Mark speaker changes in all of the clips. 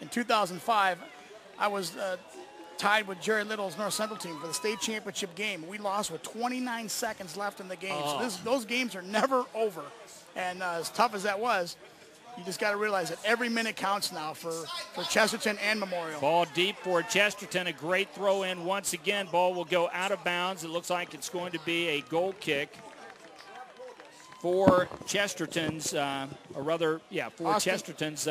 Speaker 1: in 2005, I was tied with Jerry Little's North Central team for the state championship game. We lost with 29 seconds left in the game. So those games are never over. And as tough as that was, you just got to realize that every minute counts now for Chesterton and Memorial.
Speaker 2: Ball deep for Chesterton. A great throw in once again. Ball will go out of bounds. It looks like it's going to be a goal kick for Chesterton's, Chesterton's.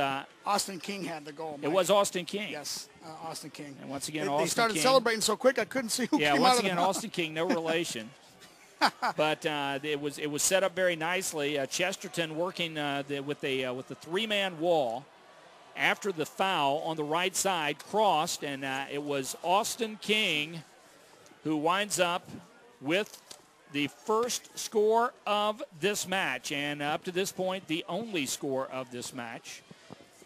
Speaker 1: Austin King had the goal, Mike.
Speaker 2: It was Austin King.
Speaker 1: Yes, Austin King.
Speaker 2: And once again,
Speaker 1: they started celebrating so quick I couldn't see who came out of the
Speaker 2: once again, Austin King, no relation. But it was set up very nicely. Chesterton working with the three-man wall after the foul on the right side, crossed, and it was Austin King who winds up with the first score of this match, and up to this point, the only score of this match,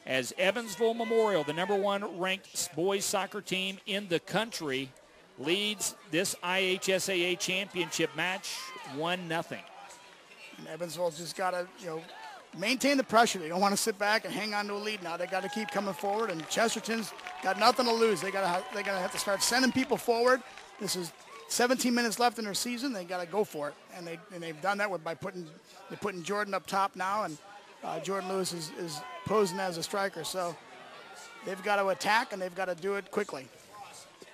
Speaker 2: as Evansville Memorial, the #1 ranked boys soccer team in the country, leads this IHSAA championship match 1-0.
Speaker 1: And Evansville's just got to, maintain the pressure. They don't want to sit back and hang on to a lead now. They got to keep coming forward, and Chesterton's got nothing to lose. They got to have to start sending people forward. This is 17 minutes left in their season. They got to go for it, and they've done that by putting Jordan up top now, and Jordan Lewis is posing as a striker. So they've got to attack, and they've got to do it quickly.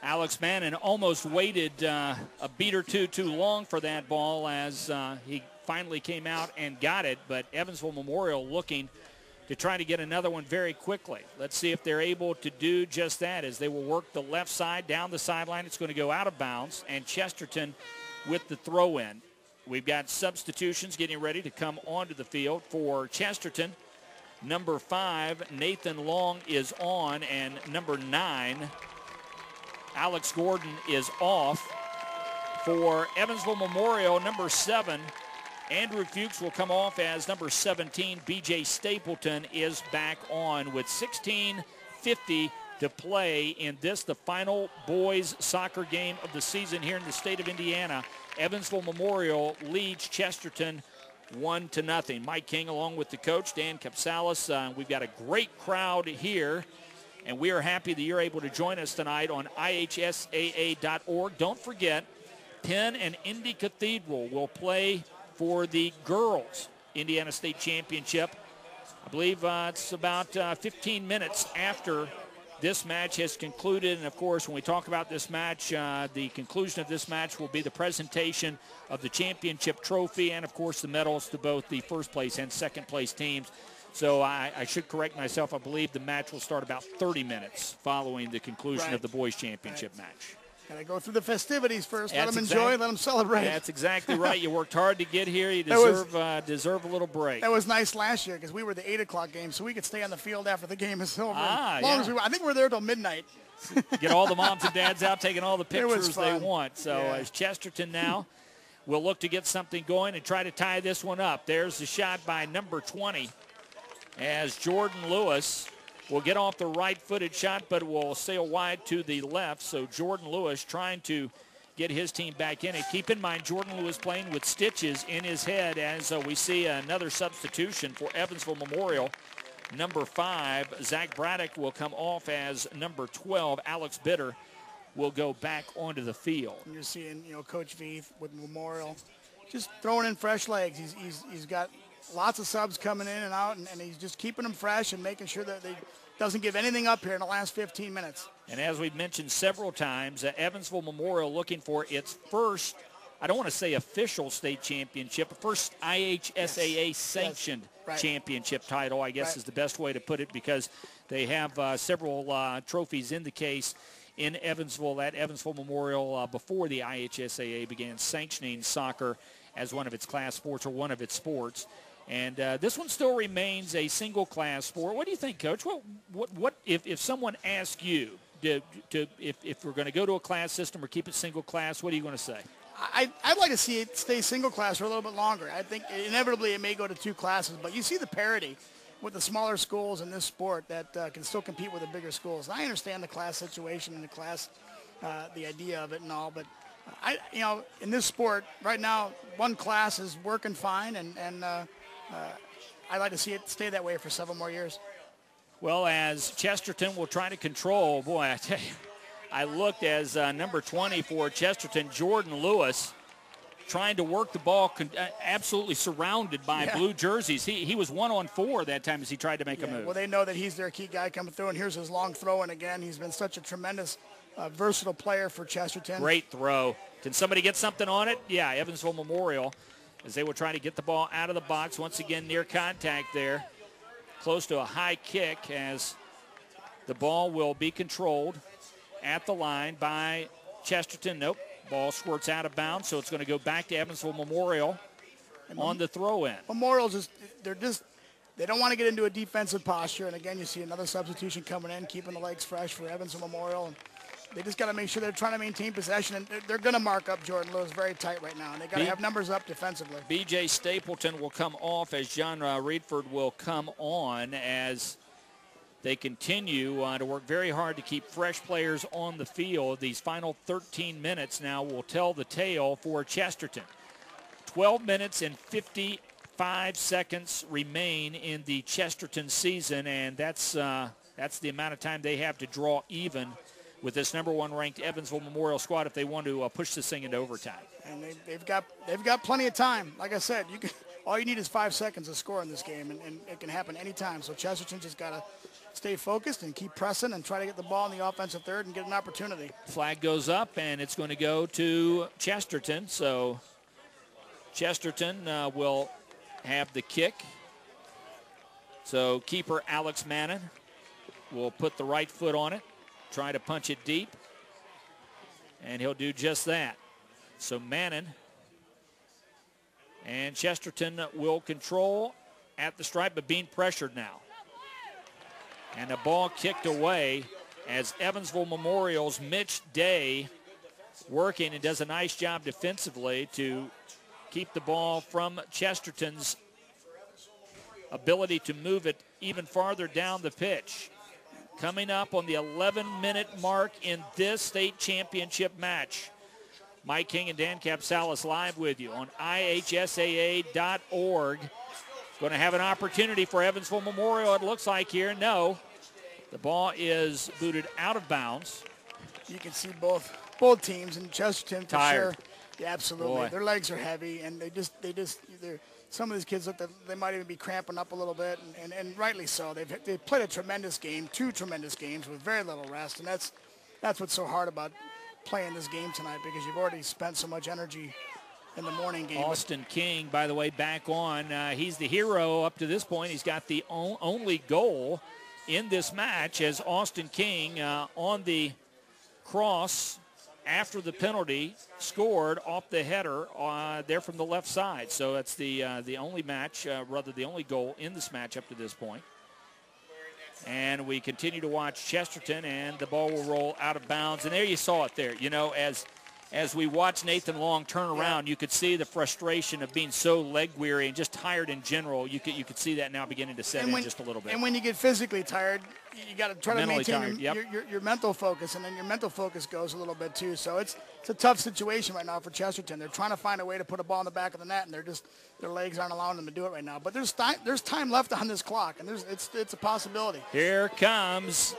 Speaker 2: Alex Bannon almost waited a beat or two too long for that ball as he finally came out and got it, but Evansville Memorial looking to try to get another one very quickly. Let's see if they're able to do just that as they will work the left side down the sideline. It's going to go out of bounds, and Chesterton with the throw-in. We've got substitutions getting ready to come onto the field for Chesterton. Number 5, Nathan Long, is on, and number 9, Alex Gordon, is off. For Evansville Memorial, number 7, Andrew Fuchs will come off as number 17. B.J. Stapleton is back on with 16:50 to play in this, the final boys soccer game of the season here in the state of Indiana. Evansville Memorial leads Chesterton 1-0. Mike King along with the coach, Dan Capsalis. We've got a great crowd here, and we are happy that you're able to join us tonight on IHSAA.org. Don't forget, Penn and Indy Cathedral will play for the girls Indiana State Championship. I believe it's about 15 minutes after this match has concluded. And, of course, when we talk about this match, the conclusion of this match will be the presentation of the championship trophy and, of course, the medals to both the first place and second place teams. So I should correct myself. I believe the match will start about 30 minutes following the conclusion of the boys championship match.
Speaker 1: Got to go through the festivities first. Let them enjoy, let them celebrate.
Speaker 2: That's exactly right. You worked hard to get here. You deserve a little break.
Speaker 1: That was nice last year because we were the 8 o'clock game, so we could stay on the field after the game is over. As long as I think we were there till midnight.
Speaker 2: Get all the moms and dads out taking all the pictures they want. So as Chesterton now will look to get something going and try to tie this one up. There's the shot by number 20 as Jordan Lewis will get off the right-footed shot, but will sail wide to the left. So Jordan Lewis trying to get his team back in. And keep in mind, Jordan Lewis playing with stitches in his head as we see another substitution for Evansville Memorial. Number 5, Zach Braddock, will come off as number 12. Alex Bitter will go back onto the field.
Speaker 1: You're seeing, Coach Veith with Memorial just throwing in fresh legs. He's got lots of subs coming in and out, and he's just keeping them fresh and making sure that they doesn't give anything up here in the last 15 minutes.
Speaker 2: And as we've mentioned several times, Evansville Memorial looking for its first, I don't want to say official state championship, but first IHSAA sanctioned championship title, I guess is the best way to put it, because they have several trophies in the case in Evansville at Evansville Memorial before the IHSAA began sanctioning soccer as one of its class sports or one of its sports. And this one still remains a single-class sport. What do you think, Coach? What if someone asks you if we're going to go to a class system or keep it single-class, what are you going to say?
Speaker 1: I'd like to see it stay single-class for a little bit longer. I think inevitably it may go to 2 classes, but you see the parity with the smaller schools in this sport that can still compete with the bigger schools. And I understand the class situation and the class, the idea of it and all, but in this sport right now, one class is working fine, and I'd like to see it stay that way for several more years.
Speaker 2: Well, as Chesterton will try to control, boy, I tell you, I looked as number 20 for Chesterton, Jordan Lewis, trying to work the ball, absolutely surrounded by blue jerseys. He was 1-on-4 that time as he tried to make a move.
Speaker 1: Well, they know that he's their key guy coming through, and here's his long throw. And again, he's been such a tremendous, versatile player for Chesterton.
Speaker 2: Great throw. Can somebody get something on it? Yeah, Evansville Memorial, as they were trying to get the ball out of the box. Once again, near contact there. Close to a high kick as the ball will be controlled at the line by Chesterton. Nope. Ball squirts out of bounds, so it's going to go back to Evansville Memorial on the throw-in.
Speaker 1: Memorial they don't want to get into a defensive posture. And again, you see another substitution coming in, keeping the legs fresh for Evansville Memorial. And they just got to make sure they're trying to maintain possession. And they're going to mark up Jordan Lewis very tight right now. And they got to have numbers up defensively.
Speaker 2: B.J. Stapleton will come off as John Reedford will come on as they continue to work very hard to keep fresh players on the field. These final 13 minutes now will tell the tale for Chesterton. 12 minutes and 55 seconds remain in the Chesterton season, and that's the amount of time they have to draw even with this number 1 ranked Evansville Memorial squad if they want to push this thing into overtime.
Speaker 1: And they've got plenty of time. Like I said, all you need is 5 seconds to score in this game, and it can happen anytime. So Chesterton just got to stay focused and keep pressing and try to get the ball in the offensive third and get an opportunity.
Speaker 2: Flag goes up, and it's going to go to Chesterton. So Chesterton will have the kick. So keeper Alex Mannon will put the right foot on it, try to punch it deep, and he'll do just that. So Mannon and Chesterton will control at the stripe, but being pressured now. And the ball kicked away as Evansville Memorial's Mitch Day working and does a nice job defensively to keep the ball from Chesterton's ability to move it even farther down the pitch. Coming up on the 11-minute mark in this state championship match. Mike King and Dan Capsalis live with you on IHSAA.org. Going to have an opportunity for Evansville Memorial, it looks like here. No. The ball is booted out of bounds. You
Speaker 1: can see both teams, and Chesterton for
Speaker 2: tired.
Speaker 1: Sure. Yeah, absolutely. Boy. Their legs are heavy, and some of these kids look like they might even be cramping up a little bit, and rightly so. They've played a tremendous game, 2 tremendous games with very little rest, and that's what's so hard about playing this game tonight, because you've already spent so much energy in the morning game.
Speaker 2: Austin King, by the way, back on. He's the hero up to this point. He's got the only goal in this match as Austin King on the cross after the penalty scored off the header there from the left side. So that's the only match, the only goal in this match up to this point. And we continue to watch Chesterton, and the ball will roll out of bounds. And there you saw it there. You know, as we watch Nathan Long turn around, you could see the frustration of being so leg weary and just tired in general. You could see that now beginning to set in just a little bit.
Speaker 1: And when you get physically tired, you got to try to maintain your mental focus, and then your mental focus goes a little bit too. So it's a tough situation right now for Chesterton. They're trying to find a way to put a ball in the back of the net, and their legs aren't allowing them to do it right now. But there's time left on this clock, and it's a possibility.
Speaker 2: Here comes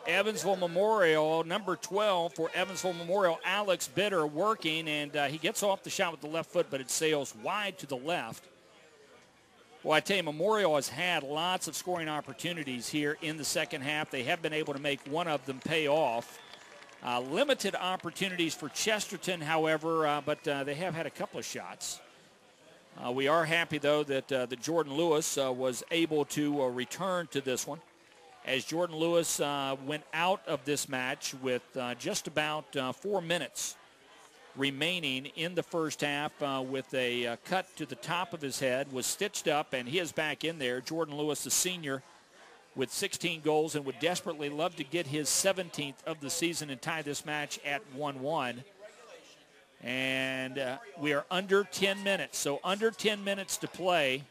Speaker 2: Evansville Memorial, number 12 for Evansville Memorial, Alex Bitter working, and he gets off the shot with the left foot, but it sails wide to the left. Well, I tell you, Memorial has had lots of scoring opportunities here in the second half. They have been able to make one of them pay off. Limited opportunities for Chesterton, however, but they have had a couple of shots. We are happy, though, that the Jordan Lewis was able to return to this one, as Jordan Lewis went out of this match with just about 4 minutes remaining in the first half with a cut to the top of his head, was stitched up, and he is back in there. Jordan Lewis, the senior, with 16 goals, and would desperately love to get his 17th of the season and tie this match at 1-1. And we are under 10 minutes, so under 10 minutes to play